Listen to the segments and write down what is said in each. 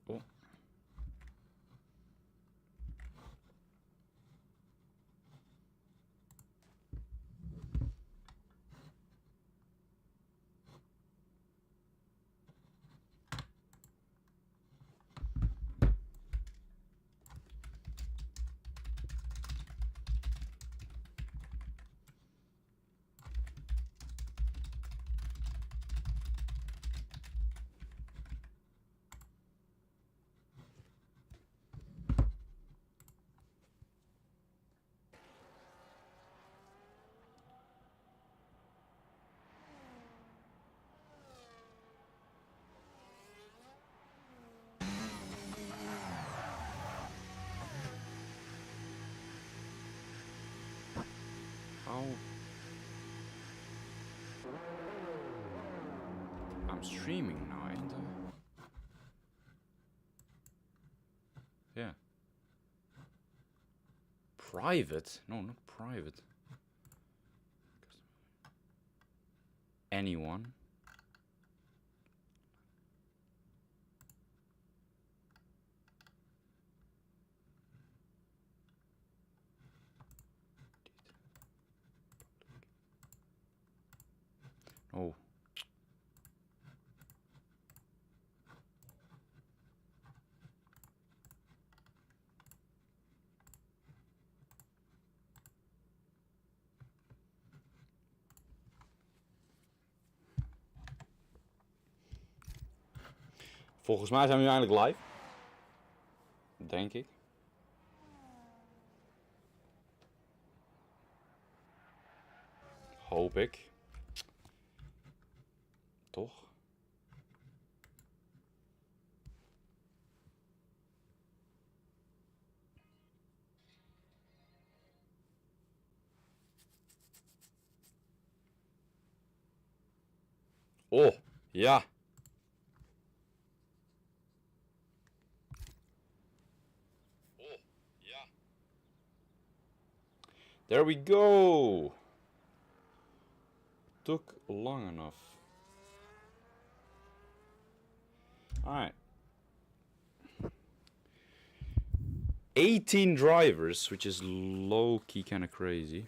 Oh. How? I'm streaming now, ain't I? Yeah. Private? No, not private. Anyone? Oh. Volgens mij zijn we nu eindelijk live. Denk ik. Hoop ik. Toch? Oh, ja. Oh, ja. There we go. Took long enough. Alright. 18 drivers, which is low-key kind of crazy.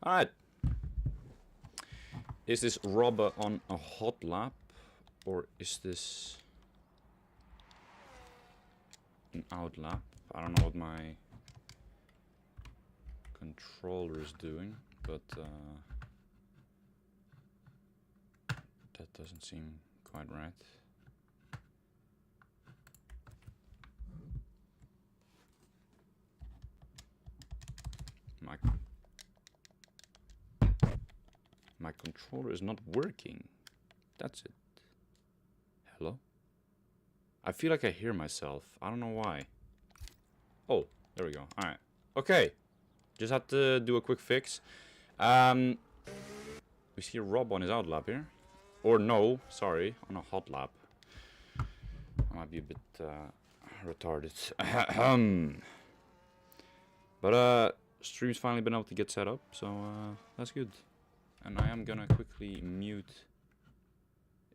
Alright. Is this rubber on a hot lap? Or is this an out lap? I don't know what my controller is doing, but that doesn't seem quite right. My controller is not working. That's it. Hello? I feel like I hear myself. I don't know why. Oh, there we go. Alright. Okay. Just had to do a quick fix. We see Rob on his out lap here. Or no, sorry, on a hot lap. I might be a bit retarded. But stream's finally been able to get set up, so that's good. And I am gonna quickly mute.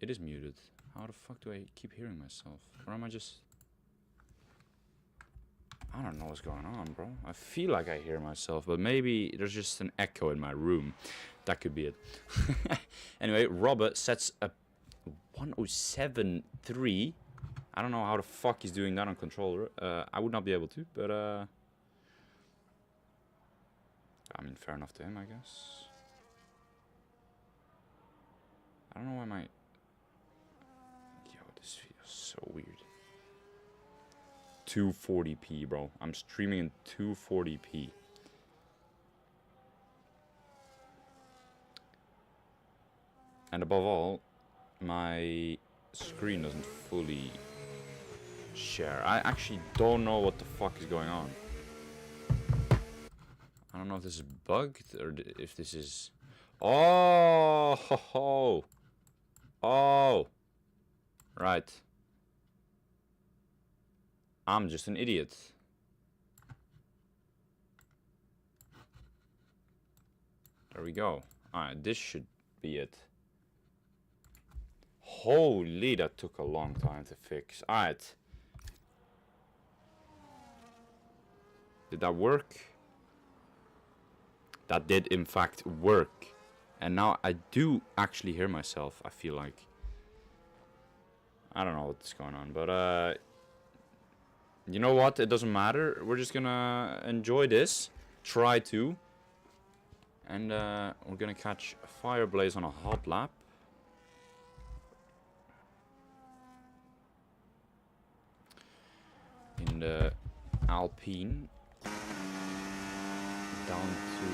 It is muted. How the fuck do I keep hearing myself? Or am I just... I don't know what's going on, bro. I feel like I hear myself, but maybe there's just an echo in my room. That could be it. Anyway, Robert sets a 107.3. I don't know how the fuck he's doing that on controller. I would not be able to, but I mean, fair enough to him, I guess. I don't know why my... Yo, this feels so weird. 240p, bro. I'm streaming in 240p. And above all, my screen doesn't fully share. I actually don't know what the fuck is going on. I don't know if this is bugged or if this is... Oh, ho, ho. Oh, right. I'm just an idiot. There we go. Alright, this should be it. Holy, that took a long time to fix. Alright. Did that work? That did in fact work. And now I do actually hear myself, I feel like. I don't know what's going on, but you know what? It doesn't matter. We're just gonna enjoy this. Try to. And we're gonna catch Fireblaze on a hot lap. In the Alpine. Down to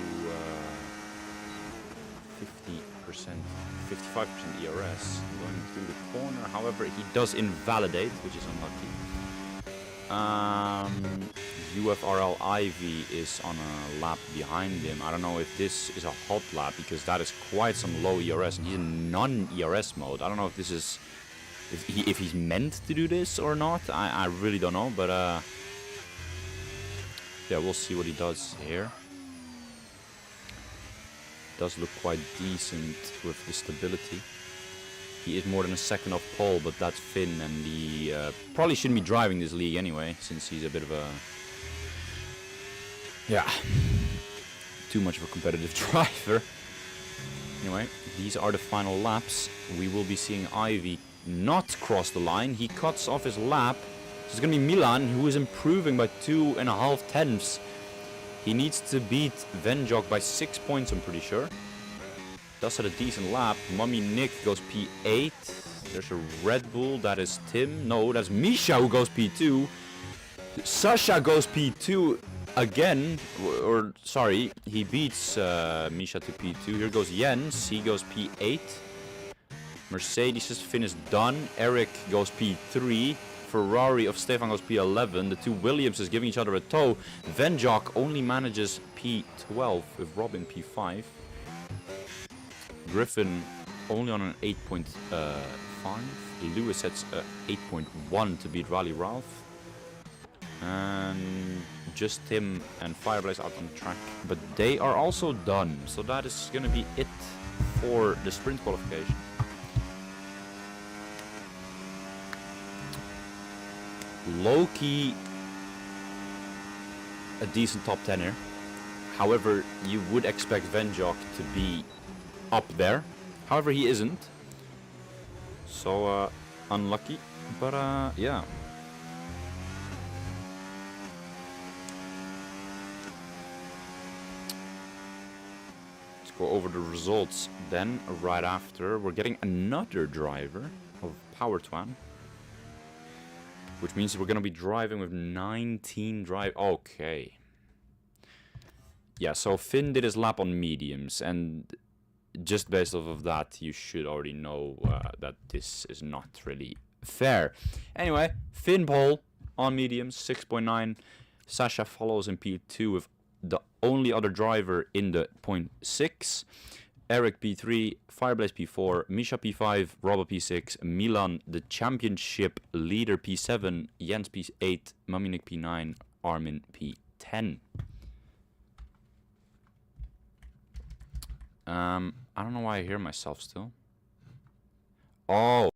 50%, 55% ERS. Going through the corner. However, he does invalidate, which is unlucky. UFRL Ivy is on a lap behind him. I don't know if this is a hot lap because that is quite some low ERS and he's in non-ERS mode. I don't know if this is if he's meant to do this or not. I really don't know, but yeah, we'll see what he does here. Does look quite decent with the stability. He is more than a second off pole, but that's Finn, and he probably shouldn't be driving this league anyway, since he's a bit of a... yeah, too much of a competitive driver. Anyway, these are the final laps. We will be seeing Ivy not cross the line. He cuts off his lap. So it's going to be Milan, who is improving by 2.5 tenths. He needs to beat Venjok by 6 points, I'm pretty sure. Does have a decent lap. Mummy Nick goes P8. There's a Red Bull. That is Tim. No, that's Misha who goes P2. Sasha goes P2 again. Or, sorry, he beats Misha to P2. Here goes Jens. He goes P8. Mercedes' Finn is done. Eric goes P3. Ferrari of Stefan goes P11. The two Williamses giving each other a tow. Venjok only manages P12 with Robin P5. Griffin only on an 8.5. Lewis sets 8.1 to beat Rally Ralph. And just Tim and Fireblaze out on the track. But they are also done. So that is going to be it for the sprint qualification. Low-key, a decent top 10 here. However, you would expect Venjok to be up there. However, he isn't. So, unlucky. But, yeah. Let's go over the results then, right after. We're getting another driver of Power Twan. Which means we're going to be driving with 19 drive. Okay. Yeah, so Finn did his lap on mediums. And just based off of that, you should already know that this is not really fair. Anyway, Finn pole on mediums, 6.9. Sasha follows in P2 with the only other driver in the 0.6. Eric P3, Fireblaze P4, Misha P5, Robba P6, Milan, the championship leader P7, Jens P8, Maminik P9, Armin P10. I don't know why I hear myself still. Oh.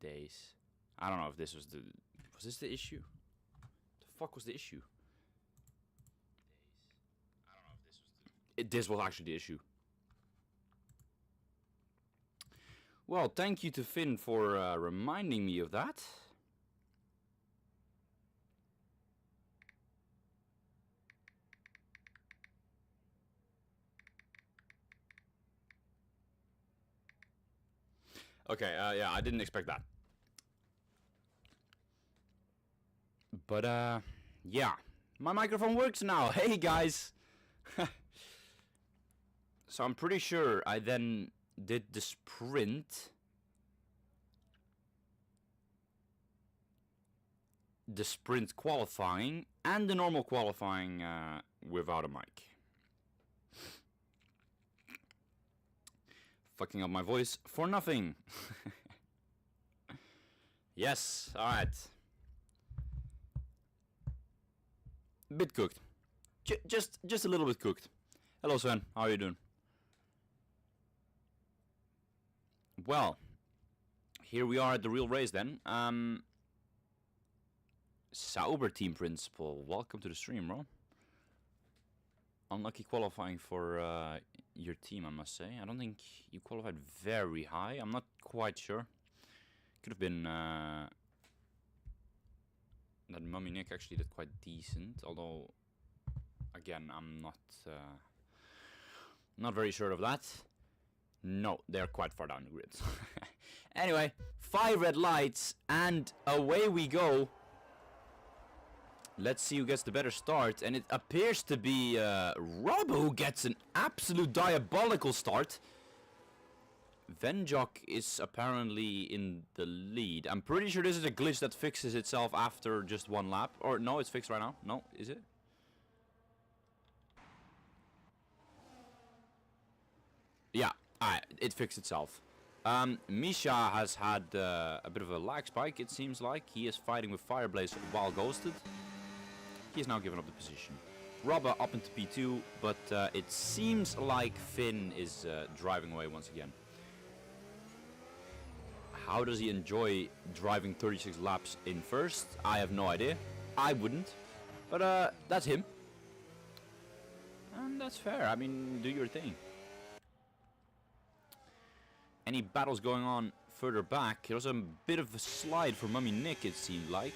days. I don't know if this was the... Was this the issue? The fuck was the issue? I don't know if this was the... This was actually the issue. Well, thank you to Finn for reminding me of that. Okay, yeah, I didn't expect that. But, yeah. My microphone works now. Hey, guys! So I'm pretty sure I then did the sprint. The sprint qualifying and the normal qualifying without a mic. Fucking up my voice for nothing. Yes, alright. Bit cooked. Just a little bit cooked. Hello Sven, how are you doing? Well, here we are at the real race then. Sauber team principal, welcome to the stream, bro. Unlucky qualifying for your team, I must say. I don't think you qualified very high. I'm not quite sure. Could have been that Mummy Nick actually did quite decent. Although, again, I'm not very sure of that. No, they're quite far down the grid. Anyway, 5 red lights and away we go. Let's see who gets the better start, and it appears to be Robbo who gets an absolute diabolical start. Venjok is apparently in the lead. I'm pretty sure this is a glitch that fixes itself after just one lap. Or no, it's fixed right now. No, is it? Yeah, it fixed itself. Misha has had a bit of a lag spike, it seems like. He is fighting with Fireblaze while ghosted. He has now given up the position. Robba up into P2, but it seems like Finn is driving away once again. How does he enjoy driving 36 laps in first? I have no idea. I wouldn't. But that's him. And that's fair. I mean, do your thing. Any battles going on further back? There was a bit of a slide for Mummy Nick, it seemed like.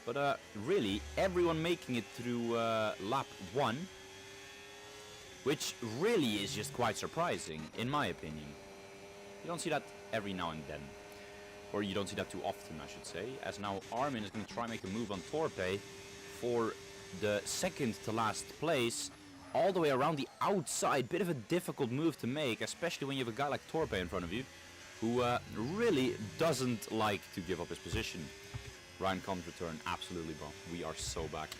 But really, everyone making it through lap 1. Which really is just quite surprising, in my opinion. You don't see that every now and then. Or you don't see that too often, I should say. As now Armin is going to try and make a move on Torpe for the second to last place. All the way around the outside. Bit of a difficult move to make, especially when you have a guy like Torpe in front of you. Who really doesn't like to give up his position. Ryan comes return, absolutely, bro. We are so back.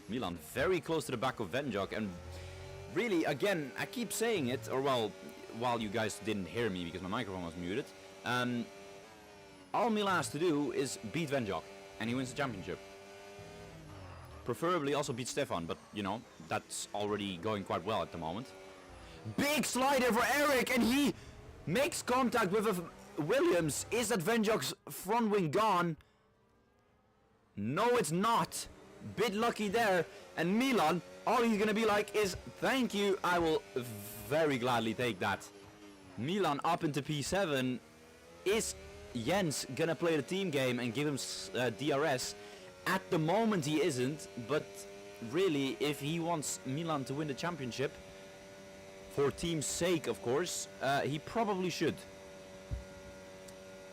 Milan very close to the back of Venjok, and really, again, I keep saying it, or well, while you guys didn't hear me because my microphone was muted, all Milan has to do is beat Venjok, and he wins the championship. Preferably also beat Stefan, but, you know, that's already going quite well at the moment. Big slider for Eric, and he makes contact with Williams. Is that Venjok's front wing gone? No, it's not. Bit lucky there. And Milan, all he's gonna be like is, thank you, I will very gladly take that. Milan up into P7. Is Jens gonna play the team game and give him DRS? At the moment he isn't, but really, if he wants Milan to win the championship, for team's sake of course, he probably should.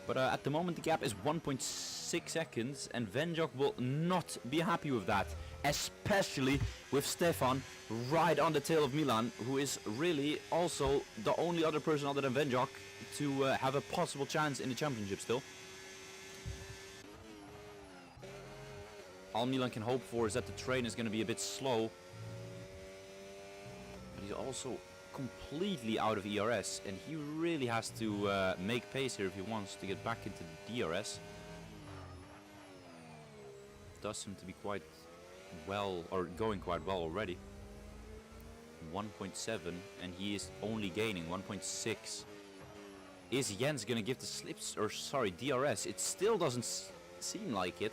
But at the moment the gap is 1.6 seconds, and Venjok will not be happy with that. Especially with Stefan right on the tail of Milan, who is really also the only other person other than Venjok to have a possible chance in the championship still. All Milan can hope for is that the train is going to be a bit slow. But he's also completely out of ERS, and he really has to make pace here if he wants to get back into the DRS. Does seem to be quite well, or going quite well already. 1.7, and he is only gaining 1.6. Is Jens gonna give the slips, or sorry, DRS? It still doesn't seem like it.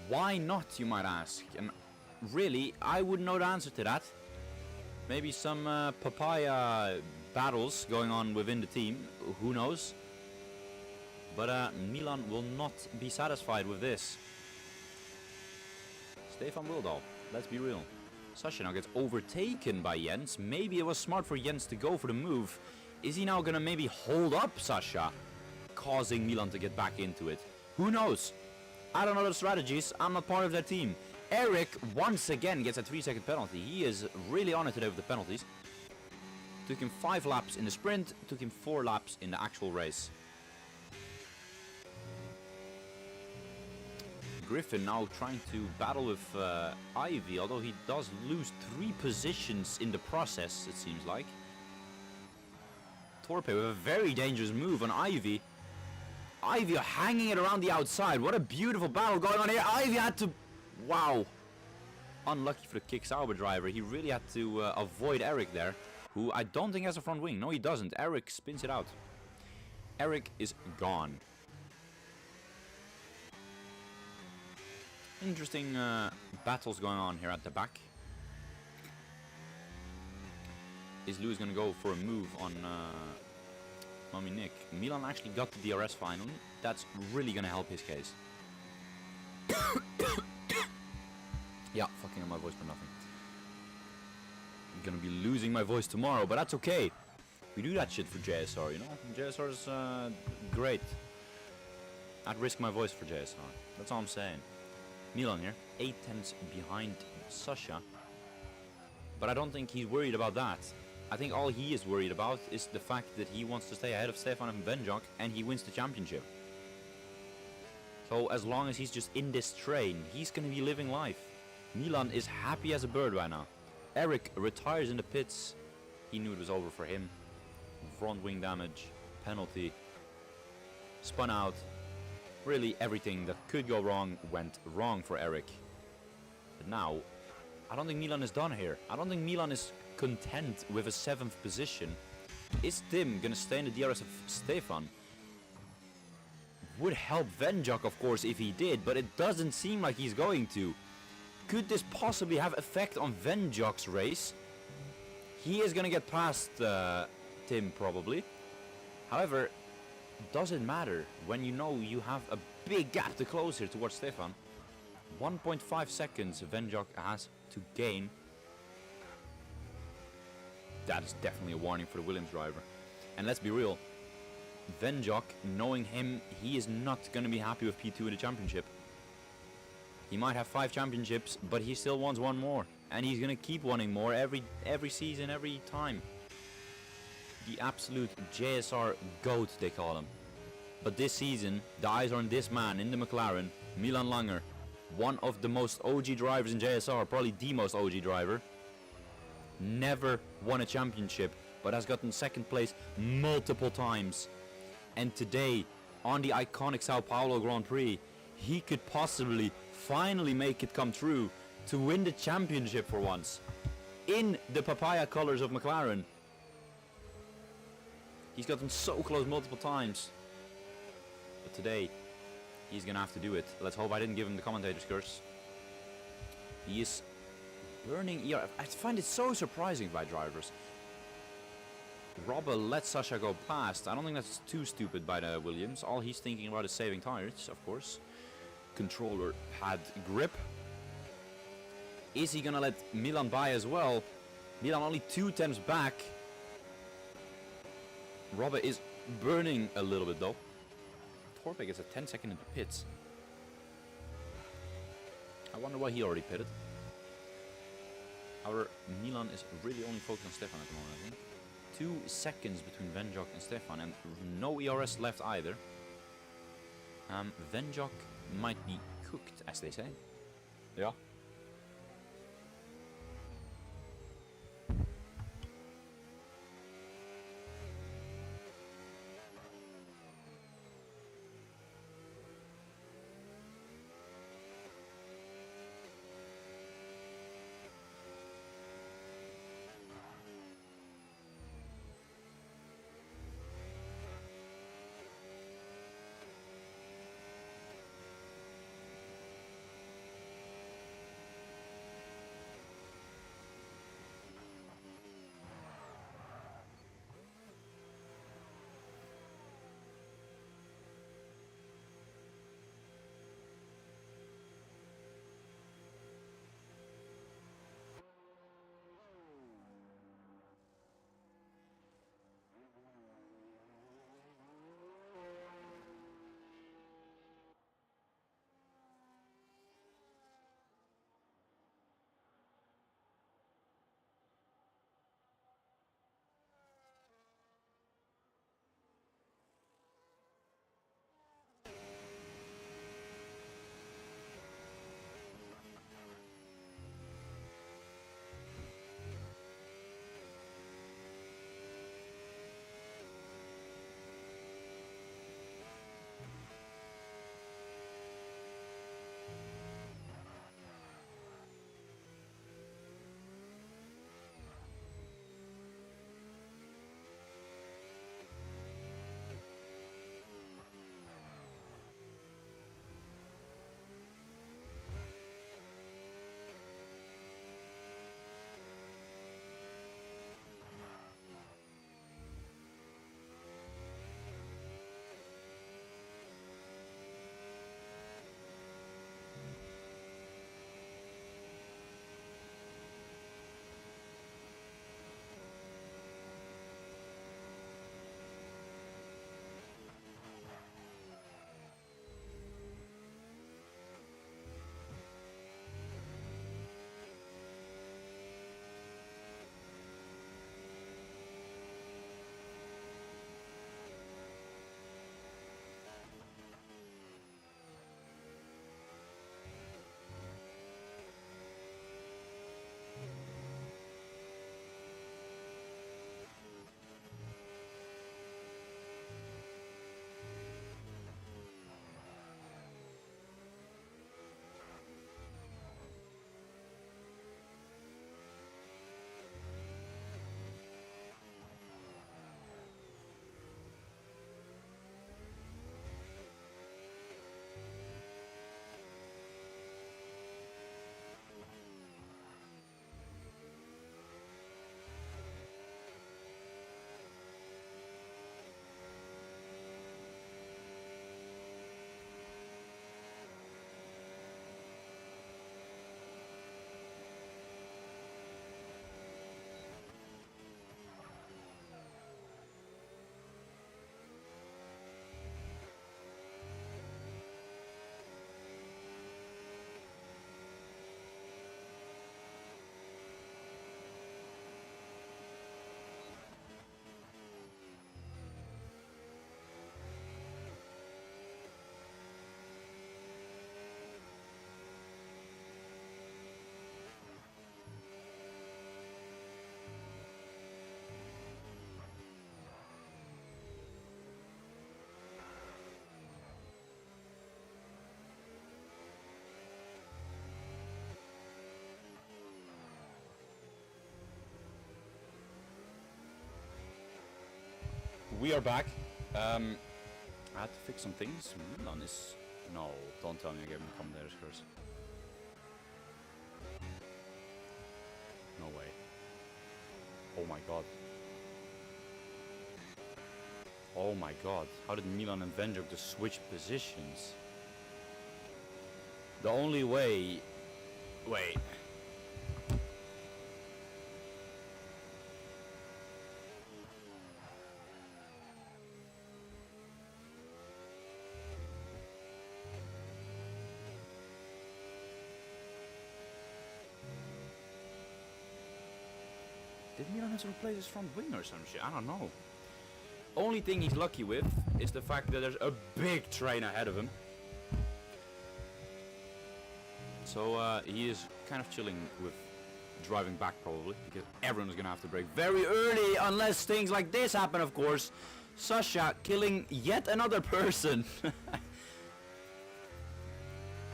Why not, you might ask? And really, I wouldn't know the answer to that. Maybe some papaya battles going on within the team, who knows? But Milan will not be satisfied with this. Stefan will though, let's be real. Sasha now gets overtaken by Jens. Maybe it was smart for Jens to go for the move. Is he now gonna maybe hold up Sasha, causing Milan to get back into it? Who knows? I don't know the strategies, I'm not part of that team. Eric once again gets a 3-second penalty. He is really on it today with the penalties. Took him 5 laps in the sprint, took him 4 laps in the actual race. Griffin now trying to battle with Ivy, although he does lose 3 positions in the process, it seems like. Torpe with a very dangerous move on Ivy. Ivy hanging it around the outside. What a beautiful battle going on here. Ivy had to... Wow. Unlucky for the Kick Sauber driver. He really had to avoid Eric there, who I don't think has a front wing. No, he doesn't. Eric spins it out. Eric is gone. Interesting battles going on here at the back. Is Lewis going to go for a move on Mommy Nick? Milan actually got the DRS finally. That's really going to help his case. Yeah, fucking up my voice for nothing. I'm going to be losing my voice tomorrow, but that's okay. We do that shit for JSR, you know? JSR's great. I'd risk my voice for JSR. That's all I'm saying. Milan here, 8 tenths behind Sasha. But I don't think he's worried about that. I think all he is worried about is the fact that he wants to stay ahead of Stefan and Venjok and he wins the championship. So as long as he's just in this train, he's going to be living life. Milan is happy as a bird right now. Eric retires in the pits. He knew it was over for him. Front wing damage, penalty, spun out. Really everything that could go wrong went wrong for Eric. But now, I don't think Milan is done here. I don't think Milan is content with a 7th position. Is Tim gonna stay in the DRS of Stefan? Would help Venjok, of course, if he did, but it doesn't seem like he's going to. Could this possibly have effect on Venjok's race? He is gonna get past Tim, probably. However, does it matter when you know you have a big gap to close here towards Stefan? 1.5 seconds Venjok has to gain. That is definitely a warning for the Williams driver. And let's be real, Venjok, knowing him, he is not going to be happy with P2 in the championship. He might have 5 championships, but he still wants 1 more. And he's going to keep wanting more every season, every time. The absolute JSR GOAT, they call him. But this season, the eyes are on this man in the McLaren, Milan Langer. One of the most OG drivers in JSR, probably the most OG driver. Never won a championship, but has gotten 2nd place multiple times. And today, on the iconic Sao Paulo Grand Prix, he could possibly finally make it come true to win the championship for once. In the papaya colors of McLaren. He's gotten so close multiple times. But today, he's gonna have to do it. Let's hope I didn't give him the commentator's curse. He is burning ER. I find it so surprising by drivers. Robber lets Sasha go past. I don't think that's too stupid by the Williams. All he's thinking about is saving tires, of course. Controller had grip. Is he gonna let Milan by as well? Milan only 2 tenths back. Robert is burning a little bit though. Torpe gets a 10-second in the pits. I wonder why he already pitted. However, Milan is really only focused on Stefan at the moment, I think. 2 seconds between Venjok and Stefan, and no ERS left either. Venjok might be cooked, as they say. Yeah. we are back. I had to fix some things. Milan is... No, don't tell me I gave him commentators first. No way. Oh my god. Oh my god. How did Milan and Venjok just switch positions? The only way... Wait. Did Milan have to replace his front wing or some shit? I don't know. Only thing he's lucky with is the fact that there's a big train ahead of him. So he is kind of chilling with driving back probably, because everyone's gonna have to brake very early unless things like this happen, of course. Sasha killing yet another person.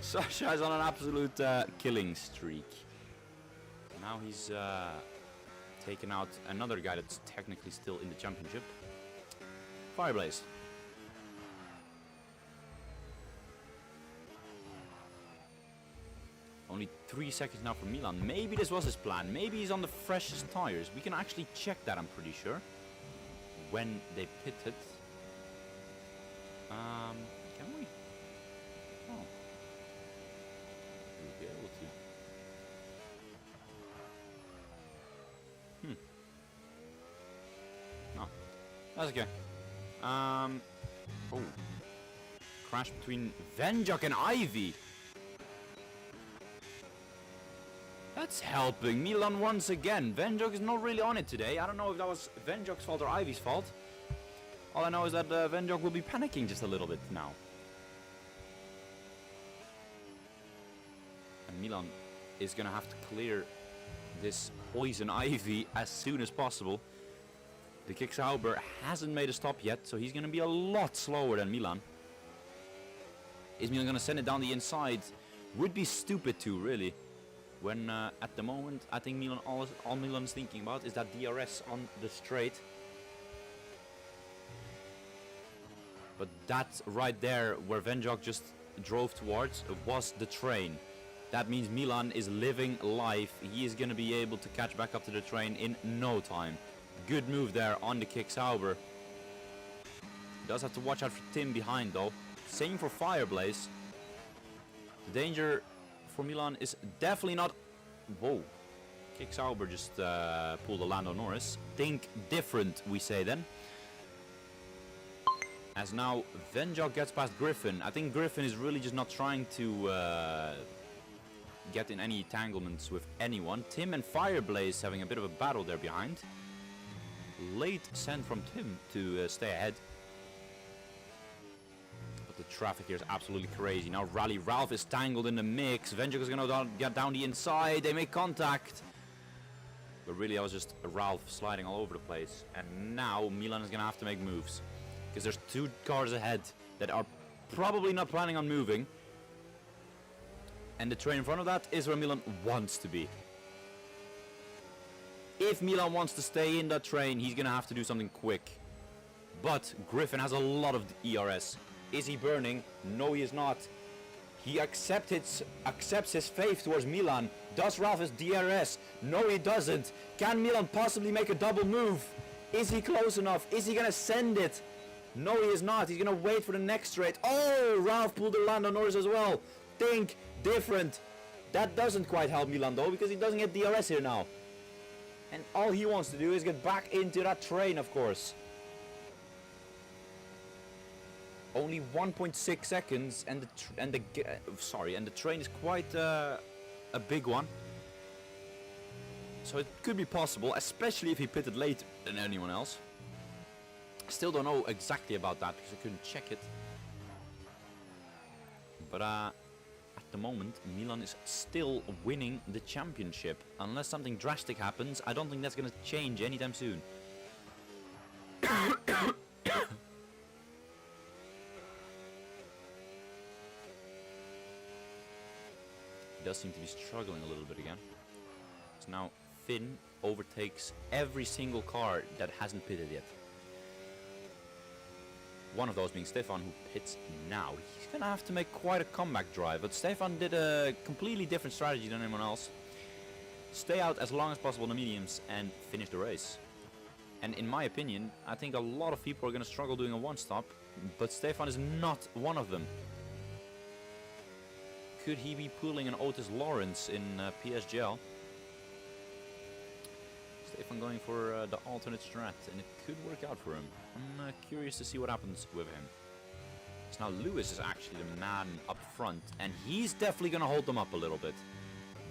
Sasha is on an absolute killing streak. Now he's taken out another guy that's technically still in the championship. Fireblaze. Only 3 seconds now for Milan. Maybe this was his plan. Maybe he's on the freshest tires. We can actually check that, I'm pretty sure. When they pitted. Can we? Oh. We'll be able to. No. That's okay. Oh. Crash between Venjok and Ivy. That's helping Milan once again. Venjok is not really on it today. I don't know if that was Venjok's fault or Ivy's fault. All I know is that Venjok will be panicking just a little bit now. And Milan is gonna have to clear this poison Ivy as soon as possible. The Kicksauber hasn't made a stop yet, so he's gonna be a lot slower than Milan. Is Milan gonna send it down the inside? Would be stupid to, really. When at the moment, I think Milan, all Milan is thinking about is that DRS on the straight. But that right there, where Venjok just drove towards, was the train. That means Milan is living life. He is going to be able to catch back up to the train in no time. Good move there on the Kicksauber. Does have to watch out for Tim behind though. Same for Fireblaze. The danger for Milan is definitely not... Whoa. Kicksauber just pulled a Lando Norris. Think different, we say then. As now Venjok gets past Griffin. I think Griffin is really just not trying to get in any entanglements with anyone. Tim and Fireblaze having a bit of a battle there behind. Late send from Tim to stay ahead. But the traffic here is absolutely crazy. Now Rally Ralph is tangled in the mix. Venjok is going to get down the inside. They make contact. But really, I was just Ralph sliding all over the place. And now Milan is going to have to make moves. Because there's 2 cars ahead that are probably not planning on moving. And the train in front of that is where Milan wants to be. If Milan wants to stay in that train, he's going to have to do something quick. But Griffin has a lot of ERS. Is he burning? No, he is not. He accepts his faith towards Milan. Does Ralph his DRS? No, he doesn't. Can Milan possibly make a double move? Is he close enough? Is he going to send it? No, he is not. He's going to wait for the next straight. Oh, Ralph pulled the Lando Norris as well. Think different. That doesn't quite help Milan though, because he doesn't get DRS here now. And all he wants to do is get back into that train, of course. Only 1.6 seconds, and the train is quite a big one. So it could be possible, especially if he pitted later than anyone else. Still don't know exactly about that because I couldn't check it. But at the moment, Milan is still winning the championship. Unless something drastic happens, I don't think that's going to change anytime soon. He does seem to be struggling a little bit again. So now Finn overtakes every single car that hasn't pitted yet. One of those being Stefan, who pits now. He's going to have to make quite a comeback drive, but Stefan did a completely different strategy than anyone else. Stay out as long as possible in the mediums and finish the race. And in my opinion, I think a lot of people are going to struggle doing a one-stop, but Stefan is not one of them. Could he be pulling an Otis Lawrence in PSGL? Stefan going for the alternate strat, and it could work out for him. I'm curious to see what happens with him. So now Lewis is actually the man up front, and he's definitely going to hold them up a little bit.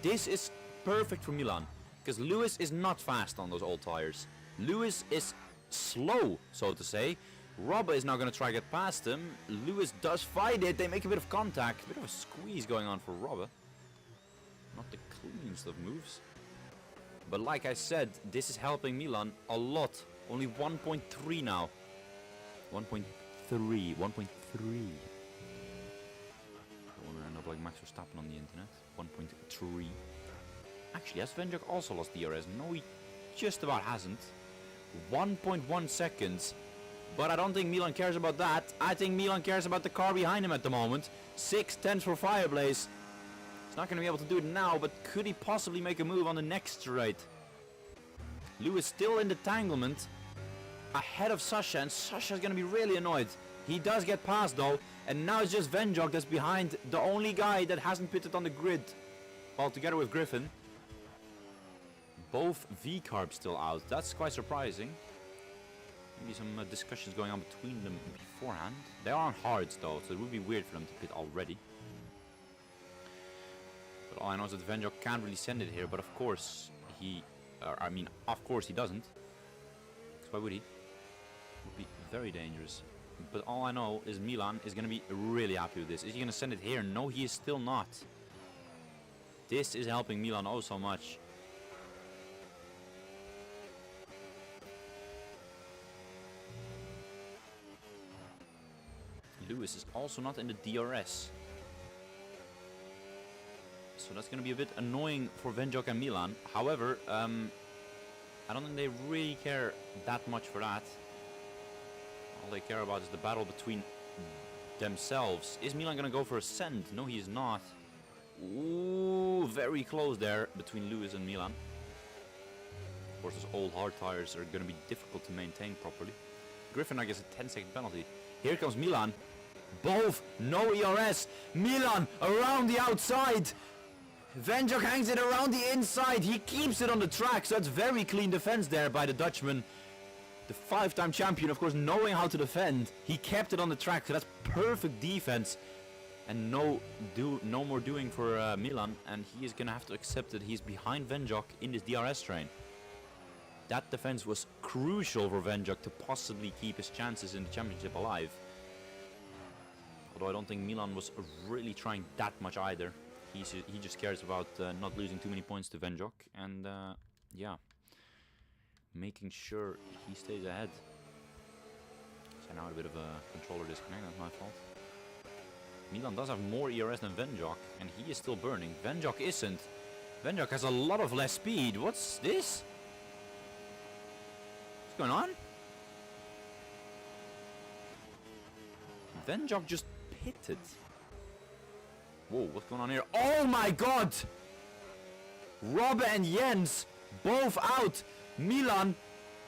This is perfect for Milan, because Lewis is not fast on those old tires. Lewis is slow, so to say. Robbe is now going to try to get past him. Lewis does fight it. They make a bit of contact. A bit of a squeeze going on for Robbe. Not the cleanest of moves. But like I said, this is helping Milan a lot. Only 1.3 now. 1.3. 1.3. I don't want to end up like Max Verstappen on the internet. 1.3. Actually, has Venjok also lost DRS? No, he just about hasn't. 1.1 seconds. But I don't think Milan cares about that. I think Milan cares about the car behind him at the moment. 6/10 for Fireblaze. He's not going to be able to do it now, but could he possibly make a move on the next straight? Lewis still in the entanglement. Ahead of Sasha, and Sasha's going to be really annoyed. He does get past though, and now it's just Venjok that's behind the only guy that hasn't pitted on the grid. Well, together with Griffin. Both V-carbs still out. That's quite surprising. Maybe some discussions going on between them beforehand. They are on hards though, so it would be weird for them to pit already. But all I know is that Venjok can't really send it here, but of course he... of course he doesn't. Because why would he? It would be very dangerous. But all I know is Milan is going to be really happy with this. Is he going to send it here? No, he is still not. This is helping Milan oh so much. Lewis is also not in the DRS. So that's going to be a bit annoying for Venjok and Milan. However, I don't think they really care that much for that. All they care about is the battle between themselves. Is Milan going to go for a send? No, he is not. Ooh, very close there between Lewis and Milan. Of course, those old hard tires are going to be difficult to maintain properly. Griffin, I guess, a 10-second penalty. Here comes Milan. Both, no ERS. Milan around the outside. Venjok hangs it around the inside. He keeps it on the track, so that's very clean defense there by the Dutchman. The 5-time champion, of course, knowing how to defend. He kept it on the track, so that's perfect defense. And no more doing for Milan, and he is going to have to accept that he's behind Venjok in this DRS train. That defense was crucial for Venjok to possibly keep his chances in the championship alive. Although I don't think Milan was really trying that much either. He just cares about not losing too many points to Venjok, and yeah, making sure he stays ahead. So now a bit of a controller disconnect, that's my fault. Milan does have more ERS than Venjok, and he is still burning. Venjok isn't. Venjok has a lot of less speed. What's this? What's going on? Venjok just pitted. Whoa, what's going on here? Oh my god! Robbe and Jens both out. Milan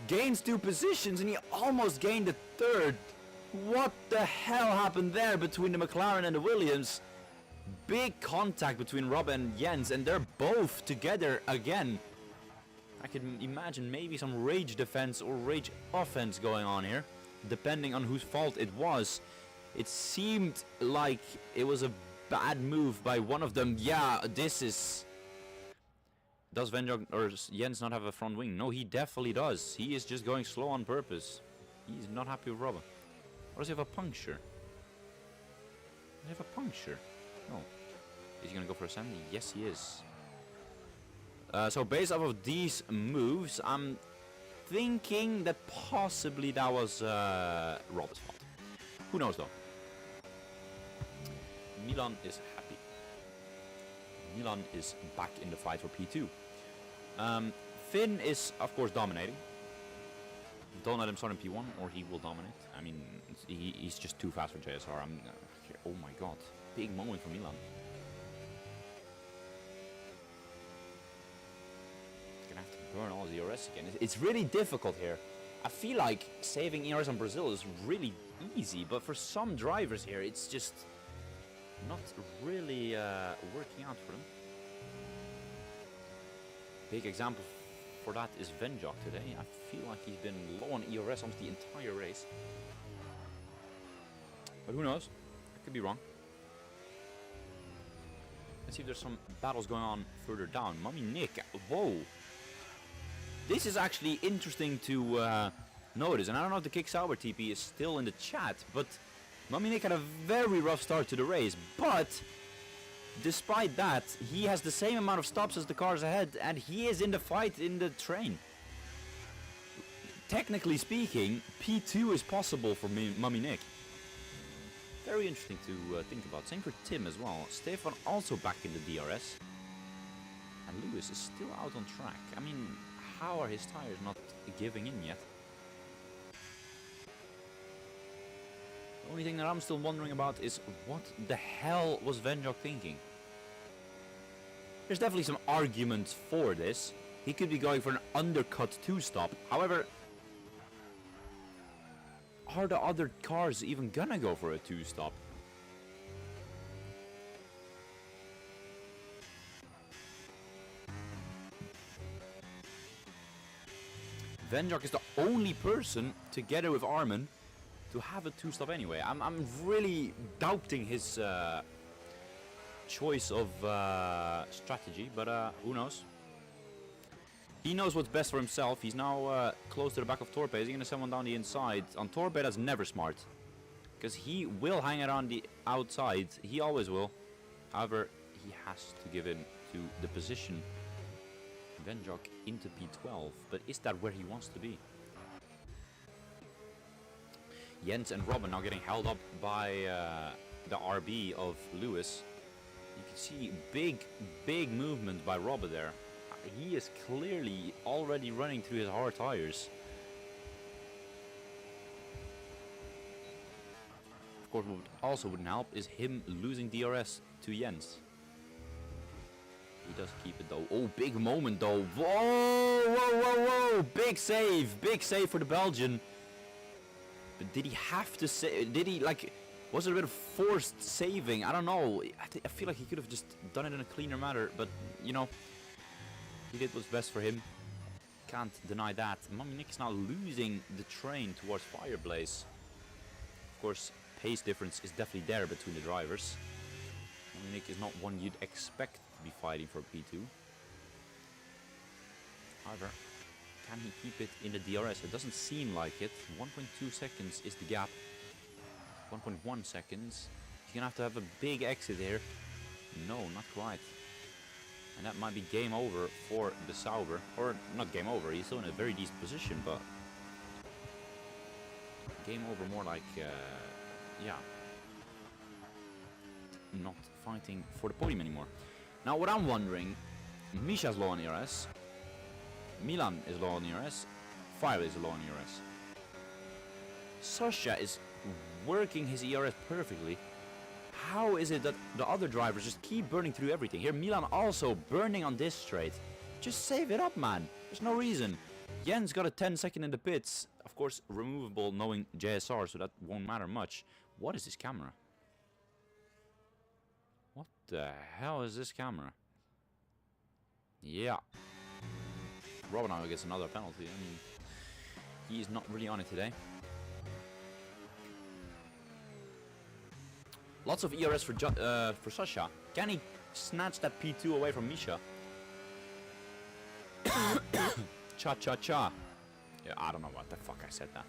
gains 2 positions and he almost gained a 3rd. What the hell happened there between the McLaren and the Williams? Big contact between Robbe and Jens, and they're both together again. I can imagine maybe some rage defense or rage offense going on here, depending on whose fault it was. It seemed like it was a bad move by one of them. Yeah, this is... Does Venjok or Jens not have a front wing? No, he definitely does. He is just going slow on purpose. He's not happy with Robbe. Or does he have a puncture? Does he have a puncture? No. Is he going to go for a send? Yes, he is. So based off of these moves, I'm thinking that possibly that was Robbe's fault. Who knows though? Milan is happy. Milan is back in the fight for P2. Finn is, of course, dominating. Don't let him start in P1 or he will dominate. I mean, he's just too fast for JSR. Oh my god. Big moment for Milan. Gonna have to burn all his ERS again. It's really difficult here. I feel like saving ERS on Brazil is really easy, but for some drivers here, it's just not really working out for them. Big example for that is Venjok today. I feel like he's been low on ERS almost the entire race. But who knows? I could be wrong. Let's see if there's some battles going on further down. Mummy Nick. Whoa. This is actually interesting to notice. And I don't know if the Kick Sauber TP is still in the chat. But Mummy Nick had a very rough start to the race. But despite that, he has the same amount of stops as the cars ahead. And he is in the fight in the train. Technically speaking, P2 is possible for Mummy Nick. Very interesting to think about. Same for Tim as well. Stefan also back in the DRS. And Lewis is still out on track. I mean, how are his tires not giving in yet? The only thing that I'm still wondering about is what the hell was Venjok thinking? There's definitely some arguments for this. He could be going for an undercut two-stop. However, are the other cars even gonna go for a two-stop? Venjok is the only person, together with Armin, to have a two-stop anyway. I'm really doubting his choice of strategy, but who knows? He knows what's best for himself. He's now close to the back of Torpe. Is he going to send one down the inside? On Torpe, that's never smart. Because he will hang it on the outside. He always will. However, he has to give in to the position. Venjok into P12. But is that where he wants to be? Jens and Robin now getting held up by the RB of Lewis. You can see big movement by Robin there. He is clearly already running through his hard tires. Of course, what also wouldn't help is him losing DRS to Jens. He does keep it though. Oh, big moment though. Whoa. Big save for the Belgian. But did he have to save? Did he, like, was it a bit of forced saving? I don't know. I feel like he could have just done it in a cleaner manner, but you know, he did what's best for him. Can't deny that. Mummy Nick is now losing the train towards Fireblaze. Of course, pace difference is definitely there between the drivers. Mummy Nick is not one you'd expect to be fighting for P2. However, can he keep it in the DRS? It doesn't seem like it. 1.2 seconds is the gap. 1.1 seconds. He's gonna have a big exit here. No, not quite. And that might be game over for the Sauber. Or not game over, he's still in a very decent position, but game over more like, yeah, not fighting for the podium anymore. Now what I'm wondering, Misha's low on ERS, Milan is low on ERS, Fire is low on ERS. Sasha is working his ERS perfectly. How is it that the other drivers just keep burning through everything? Here, Milan also burning on this straight. Just save it up, man. There's no reason. Jens got a 10-second in the pits. Of course, removable knowing JSR, so that won't matter much. What is this camera? What the hell is this camera? Yeah. Robin now gets another penalty. I mean, he is not really on it today. Lots of ERS for Sasha. Can he snatch that P2 away from Misha? Cha-cha-cha. Yeah, I don't know what the fuck I said that.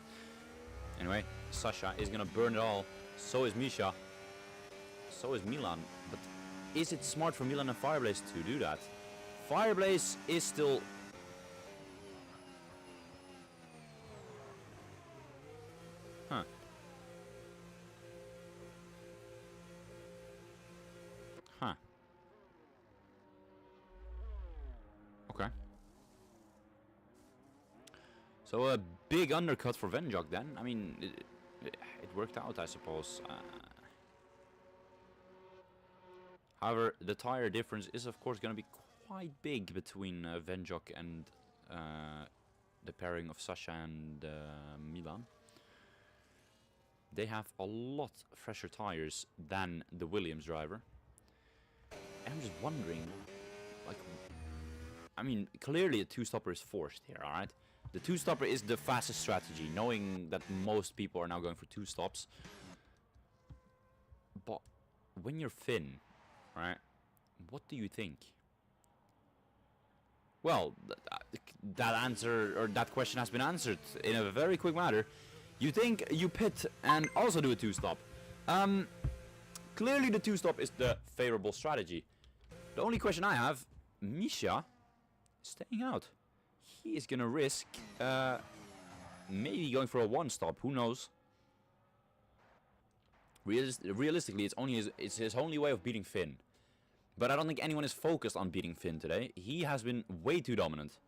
Anyway, Sasha is gonna burn it all. So is Misha. So is Milan. But is it smart for Milan and Fireblaze to do that? Fireblaze is still... Huh. Huh. Okay. So a big undercut for Venjok then. I mean, it worked out, I suppose. However, the tire difference is of course going to be quite big between Venjok and the pairing of Sasha and Milan. They have a lot fresher tires than the Williams driver. And I'm just wondering, like, I mean, clearly a two-stopper is forced here, alright? The two-stopper is the fastest strategy, knowing that most people are now going for two stops. But when you're Finn, right, what do you think? Well, that answer, or that question has been answered in a very quick manner. You think you pit and also do a two-stop. Clearly the two-stop is the favorable strategy. The only question I have, Misha staying out. He is gonna risk maybe going for a one-stop, who knows. Realistically, it's his only way of beating Finn. But I don't think anyone is focused on beating Finn today. He has been way too dominant.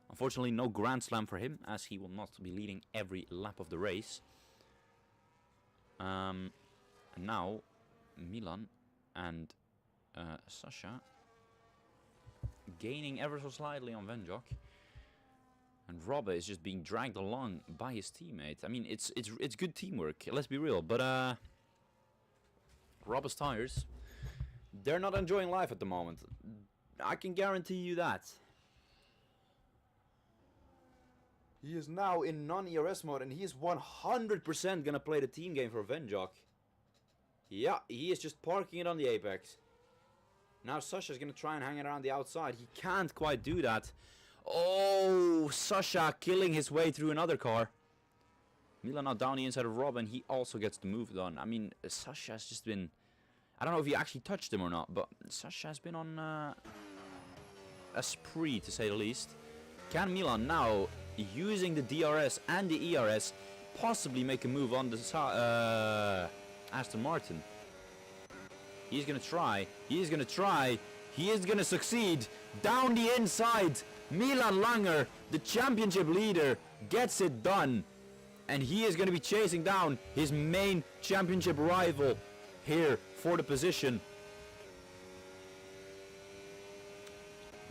Unfortunately, no Grand Slam for him, as he will not be leading every lap of the race. And now, Milan and Sasha gaining ever so slightly on Venjok. And Robbe is just being dragged along by his teammate. I mean, it's good teamwork, let's be real. But Robbe's tires, they're not enjoying life at the moment. I can guarantee you that. He is now in non-ERS mode and he is 100% gonna play the team game for Venjok. Yeah, he is just parking it on the apex. Now Sasha's gonna try and hang it around the outside. He can't quite do that. Oh, Sasha killing his way through another car. Milan now down the inside of Rob and he also gets the move done. I mean, Sasha has just been... I don't know if he actually touched him or not, but Sasha has been on a spree, to say the least. Can Milan now, using the DRS and the ERS, possibly make a move on the Aston Martin? He's gonna try. He is gonna try. He is gonna succeed. Down the inside, Milan Langer, the championship leader, gets it done. And he is gonna be chasing down his main championship rival here for the position.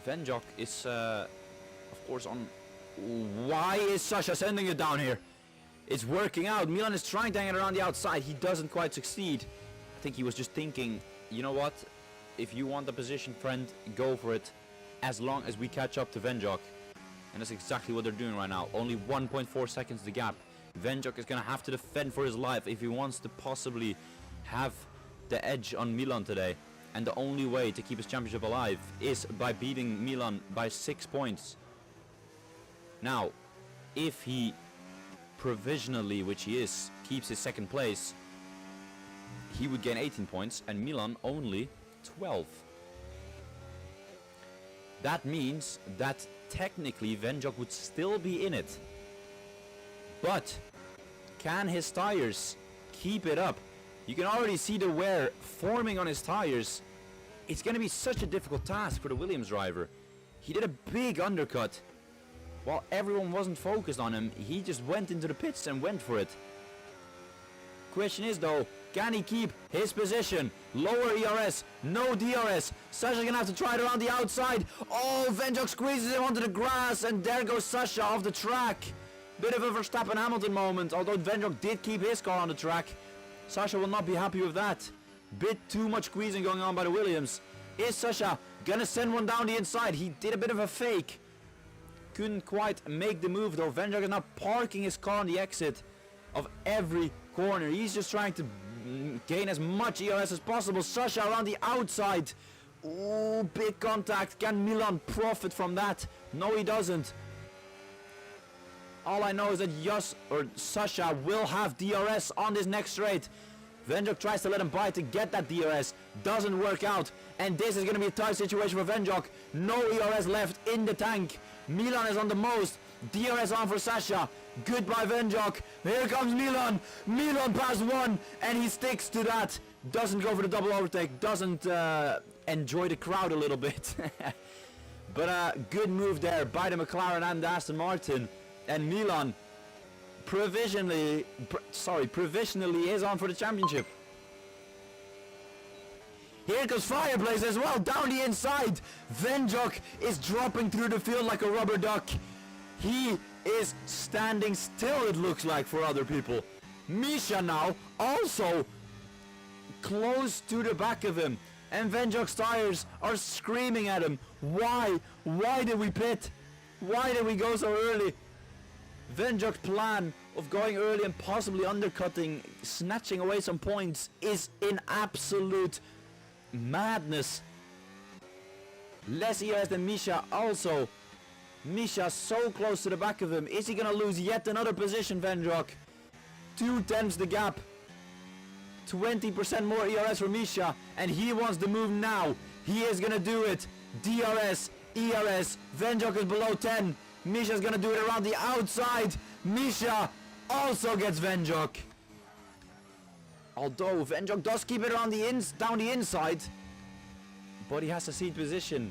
Venjok is, of course, on... Why is Sasha sending it down here? It's working out. Milan is trying to hang it around the outside. He doesn't quite succeed. I think he was just thinking, you know what? If you want the position, friend, go for it. As long as we catch up to Venjok. And that's exactly what they're doing right now. Only 1.4 seconds the gap. Venjok is going to have to defend for his life if he wants to possibly have the edge on Milan today. And the only way to keep his championship alive is by beating Milan by 6 points. Now, if he provisionally, which he is, keeps his second place, he would gain 18 points and Milan only 12. That means that technically Venjok would still be in it. But can his tires keep it up? You can already see the wear forming on his tires. It's going to be such a difficult task for the Williams driver. He did a big undercut. While everyone wasn't focused on him, he just went into the pits and went for it. Question is though, can he keep his position? Lower ERS, no DRS. Sasha's gonna have to try it around the outside. Oh, Venjok squeezes him onto the grass and there goes Sasha off the track. Bit of a Verstappen Hamilton moment, although Venjok did keep his car on the track. Sasha will not be happy with that. Bit too much squeezing going on by the Williams. Is Sasha gonna send one down the inside? He did a bit of a fake. Couldn't quite make the move though. Venjok is now parking his car on the exit of every corner. He's just trying to gain as much ERS as possible. Sasha around the outside. Ooh, big contact. Can Milan profit from that? No, he doesn't. All I know is that Sasha will have DRS on this next straight. Venjok tries to let him by to get that DRS. Doesn't work out. And this is going to be a tight situation for Venjok. No ERS left in the tank. Milan is on the most. DRS on for Sasha. Goodbye Venjok. Here comes Milan. Milan passed one and he sticks to that. Doesn't go for the double overtake. Doesn't enjoy the crowd a little bit. But good move there by the McLaren and the Aston Martin. And Milan provisionally is on for the championship. Here comes Fireplace as well, down the inside. Venjok is dropping through the field like a rubber duck. He is standing still, it looks like, for other people. Misha now also close to the back of him. And Venjok's tires are screaming at him. Why? Why did we pit? Why did we go so early? Venjok's plan of going early and possibly undercutting, snatching away some points, is in absolute madness. Less ERS than Misha also. Misha so close to the back of him. Is he gonna lose yet another position, Venjok? 2/10 the gap. 20% more ERS for Misha, and he wants to move now. He is gonna do it. DRS, ERS, Venjok is below 10. Misha's gonna do it around the outside. Misha also gets Venjok. Although Venjok does keep it on down the inside, but he has a seat position.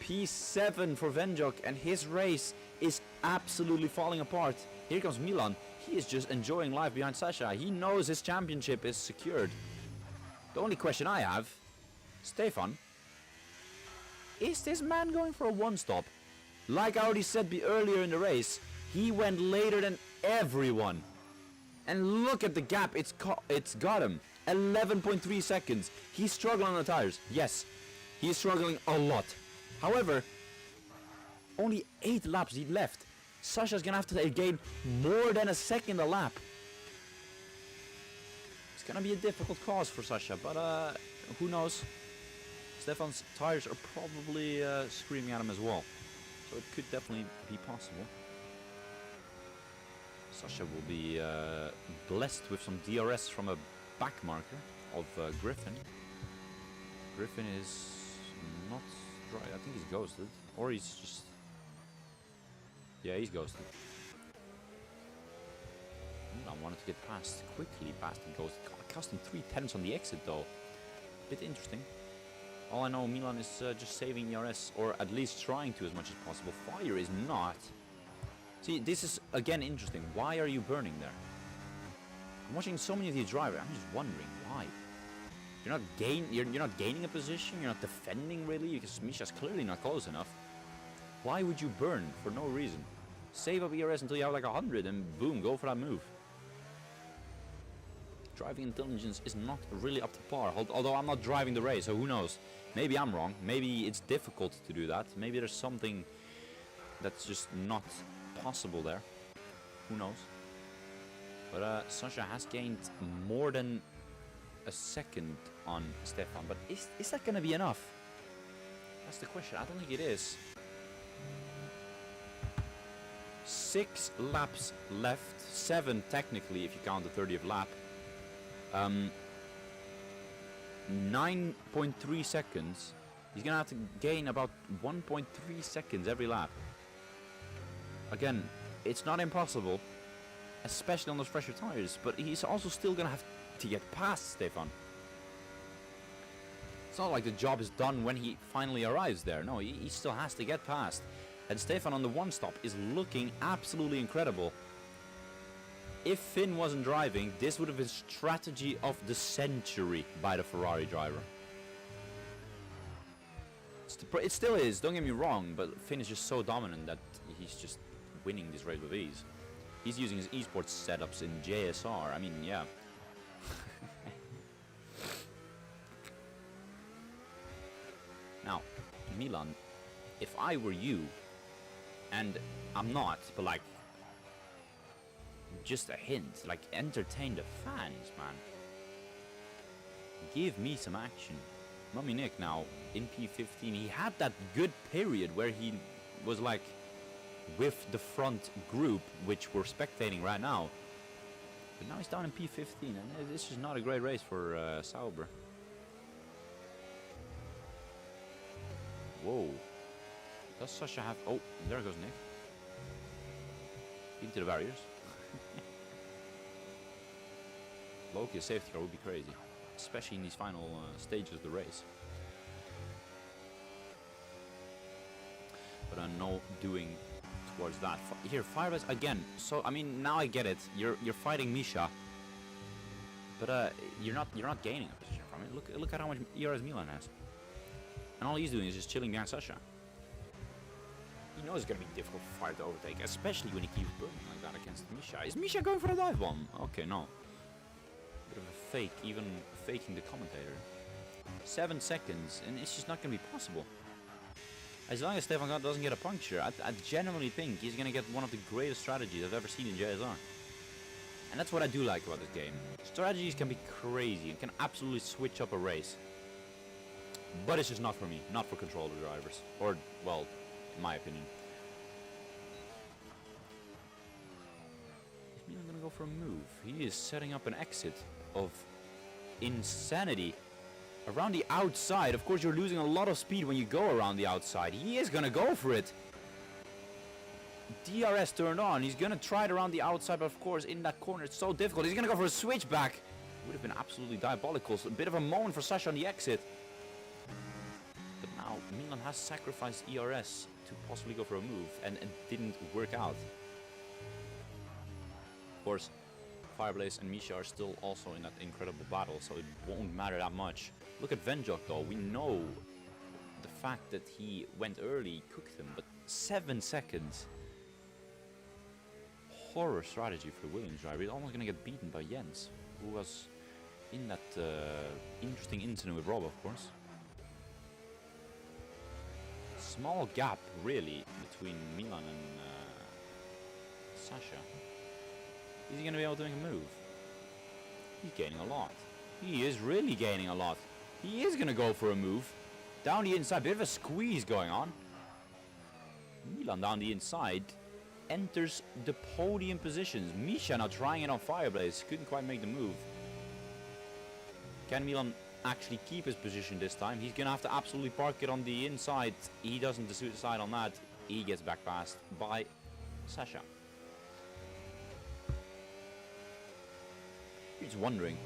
P7 for Venjok, and his race is absolutely falling apart. Here comes Milan. He is just enjoying life behind Sasha. He knows his championship is secured. The only question I have, Stefan, is this man going for a one-stop? Like I already said earlier in the race, he went later than everyone. And look at the gap it's got him. 11.3 seconds. He's struggling on the tires. Yes, he's struggling a lot. However, only 8 laps left. Sasha's gonna have to gain more than a second a lap. It's gonna be a difficult cause for Sasha, but who knows? Stefan's tires are probably screaming at him as well. So it could definitely be possible. Sasha will be blessed with some DRS from a back marker of Griffin. Griffin is not dry. I think he's ghosted. Or he's just... Yeah, he's ghosted. I wanted to get quickly past the ghost. Costing 3/10 on the exit though. Bit interesting. All I know, Milan is just saving ERS, or at least trying to as much as possible. Fire is not. See, this is again interesting. Why are you burning there? I'm watching so many of these drivers. I'm just wondering why. You're not gaining a position. You're not defending really, because Misha's clearly not close enough. Why would you burn for no reason? Save up ERS until you have like 100 and boom, go for that move. Driving intelligence is not really up to par, although I'm not driving the race, so who knows? Maybe I'm wrong. Maybe it's difficult to do that. Maybe there's something that's just not possible there. Who knows? But Sasha has gained more than a second on Stefan, but is that gonna be enough? That's the question. I don't think it is. 6 laps left, 7 technically if you count the 30th lap. 9.3 seconds. He's gonna have to gain about 1.3 seconds every lap. Again, it's not impossible, especially on those fresher tires, but he's also still gonna have to get past Stefan. It's not like the job is done when he finally arrives there. No, he still has to get past. And Stefan on the one stop is looking absolutely incredible. If Finn wasn't driving, this would have been strategy of the century by the Ferrari driver. It still is, don't get me wrong, but Finn is just so dominant that he's just winning this race with ease. He's using his esports setups in JSR, I mean, yeah. Now, Milan, if I were you, and I'm not, but like, just a hint, like entertain the fans, man. Give me some action. Mummy Nick now in P15, he had that good period where he was like with the front group, which we're spectating right now. But now he's down in P15, and this is not a great race for Sauber. Whoa. Does Sasha have... Oh, there goes Nick. Into the barriers. Loki, a safety car would be crazy. Especially in these final stages of the race. But no doing towards that. Here, Firebase again. So I mean, now I get it. You're fighting Misha, but you're not gaining a position from it. Look at how much ERS Milan has, and all he's doing is just chilling behind Sasha. He knows it's gonna be difficult for Fire to overtake, especially when he keeps burning like that against Misha. Is Misha going for a dive bomb? Okay, no. Bit of a fake, even faking the commentator. 7 seconds, and it's just not gonna be possible. As long as Stefan doesn't get a puncture, I genuinely think he's going to get one of the greatest strategies I've ever seen in JSR. And that's what I do like about this game. Strategies can be crazy and can absolutely switch up a race. But it's just not for me, not for controller drivers. Or, well, in my opinion. Is Milan going to go for a move? He is setting up an exit of insanity. Around the outside, of course you're losing a lot of speed when you go around the outside. He is gonna go for it. DRS turned on. He's gonna try it around the outside, but of course in that corner it's so difficult. He's gonna go for a switchback. Would have been absolutely diabolical. So a bit of a moment for Sasha on the exit. But now Milan has sacrificed ERS to possibly go for a move, and it didn't work out. Of course, Fireblaze and Misha are still also in that incredible battle, so it won't matter that much. Look at Venjok though, we know the fact that he went early, cooked him, but 7 seconds. Horror strategy for the Williams driver. He's almost gonna get beaten by Jens, who was in that interesting incident with Rob, of course. Small gap, really, between Milan and Sasha. Is he going to be able to make a move? He's gaining a lot. He is really gaining a lot. He is going to go for a move. Down the inside, bit of a squeeze going on. Milan down the inside enters the podium positions. Misha now trying it on Fireblaze. Couldn't quite make the move. Can Milan actually keep his position this time? He's going to have to absolutely park it on the inside. He doesn't decide on that. He gets back passed by Sasha. You're just wondering,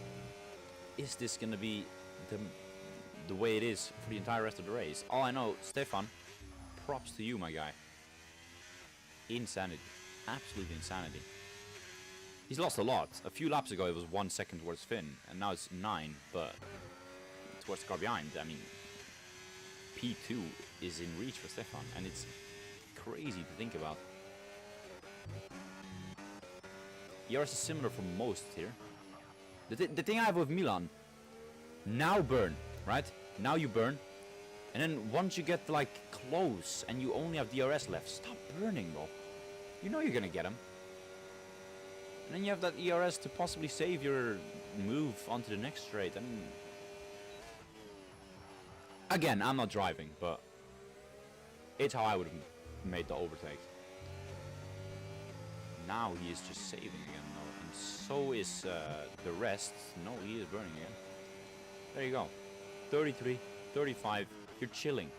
is this going to be the way it is for the entire rest of the race? All I know, Stefan, props to you, my guy. Insanity. Absolute insanity. He's lost a lot. A few laps ago it was 1 second towards Finn, and now it's 9, but towards the car behind. I mean, P2 is in reach for Stefan, and it's crazy to think about. ERS is similar for most here. The thing I have with Milan, now burn, right? Now you burn, and then once you get like close and you only have DRS left, stop burning, bro. You know you're gonna get him. And then you have that ERS to possibly save your move onto the next straight. And again, I'm not driving, but it's how I would have made the overtake. Now he is just saving again, though, and so is the rest. No, he is burning again. There you go. 33, 35, you're chilling.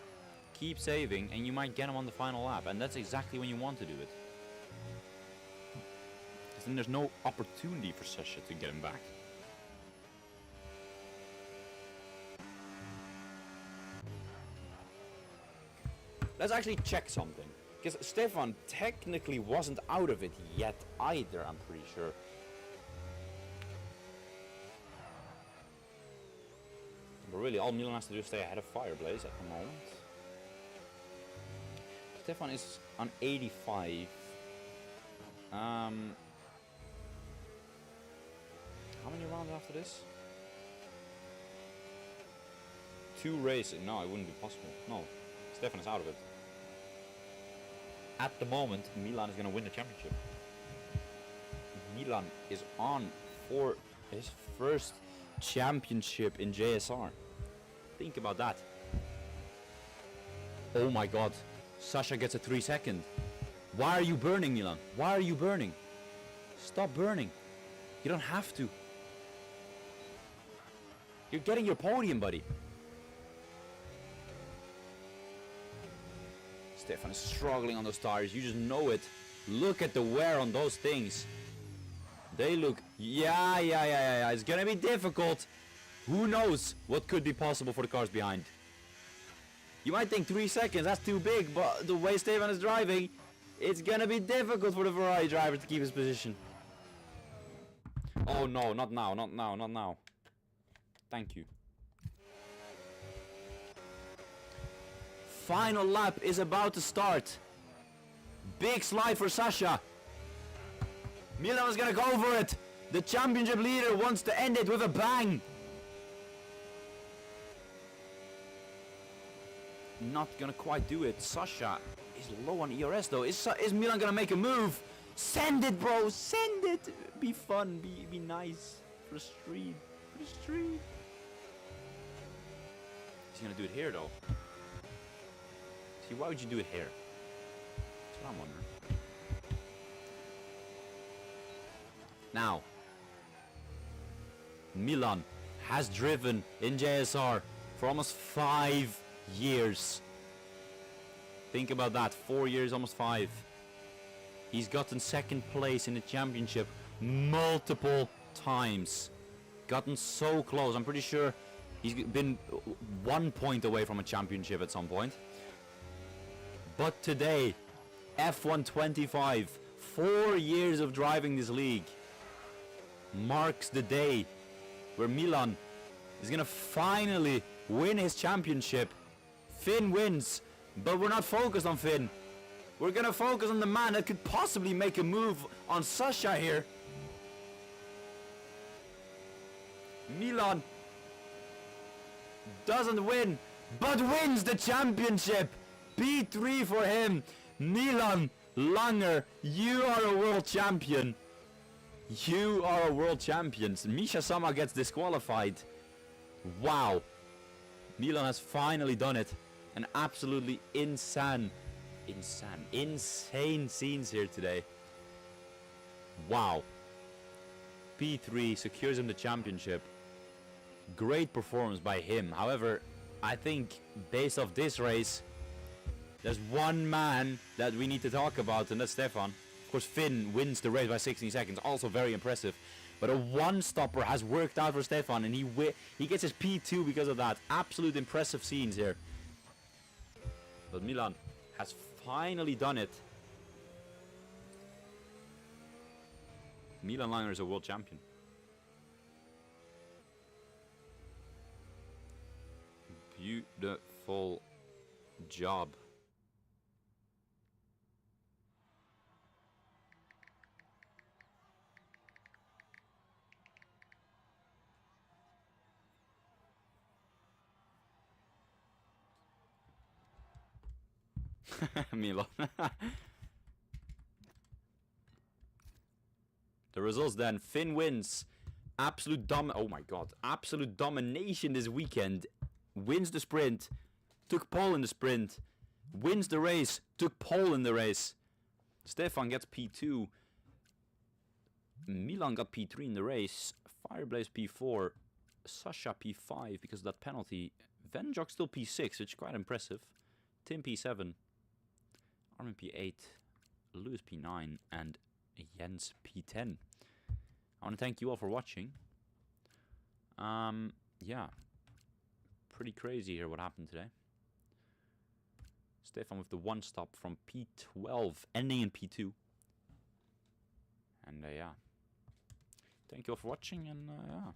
Keep saving, and you might get him on the final lap, and that's exactly when you want to do it. Because then there's no opportunity for Sasha to get him back. Let's actually check something. Because Stefan technically wasn't out of it yet either, I'm pretty sure. But really, all Milan has to do is stay ahead of Fireblaze at the moment. Stefan is on 85. How many rounds after this? 2 races. No, it wouldn't be possible. No, Stefan is out of it. At the moment, Milan is going to win the championship. Milan is on for his first championship in JSR. Think about that. Oh my god. Sasha gets a 3 second. Why are you burning, Milan? Why are you burning? Stop burning. You don't have to. You're getting your podium, buddy. Stefan is struggling on those tires. You just know it. Look at the wear on those things. They look... Yeah. It's gonna be difficult. Who knows what could be possible for the cars behind. You might think 3 seconds, that's too big, but the way Stefan is driving, It's gonna be difficult for the Ferrari driver to keep his position. Oh no, not now, not now, not now. Thank you. Final lap is about to start. Big slide for Sasha. Milan is gonna go for it. The championship leader wants to end it with a bang. Not gonna quite do it. Sasha is low on ERS though. Is Milan gonna make a move? Send it, bro. Send it. Be fun. Be nice for the stream. For the stream. He's gonna do it here though. See, why would you do it here? That's what I'm wondering. Now, Milan has driven in JSR for almost 5 years. Think about that, 4 years, almost 5. He's gotten second place in the championship multiple times. Gotten so close. I'm pretty sure he's been 1 point away from a championship at some point. But today, F1 25, 4 years of driving this league, marks the day where Milan is gonna finally win his championship. Finn wins, but we're not focused on Finn. We're gonna focus on the man that could possibly make a move on Sasha here. Milan doesn't win, but wins the championship. P3 for him. Milan Langer, you are a world champion. You are a world champion. Misha Sama gets disqualified. Wow. Milan has finally done it. An absolutely insane scenes here today. Wow. P3 secures him the championship. Great performance by him. However, I think based off this race, there's one man that we need to talk about, and that's Stefan. Of course, Finn wins the race by 16 seconds, also very impressive. But a one-stopper has worked out for Stefan, and he gets his P2 because of that. Absolute impressive scenes here. But Milan has finally done it. Milan Langer is a world champion. Beautiful job. Milan. The results then. Finn wins. Absolute domination this weekend. Wins the sprint. Took pole in the sprint. Wins the race. Took pole in the race. Stefan gets P2. Milan got P3 in the race. Fireblaze P4. Sasha P5 because of that penalty. Venjok still P6, which is quite impressive. Tim P7. Armin P8, Lewis P9, and Jens P10. I want to thank you all for watching. Yeah. Pretty crazy here what happened today. Stefan with the one stop from P12, ending in P2. And yeah. Thank you all for watching, and yeah.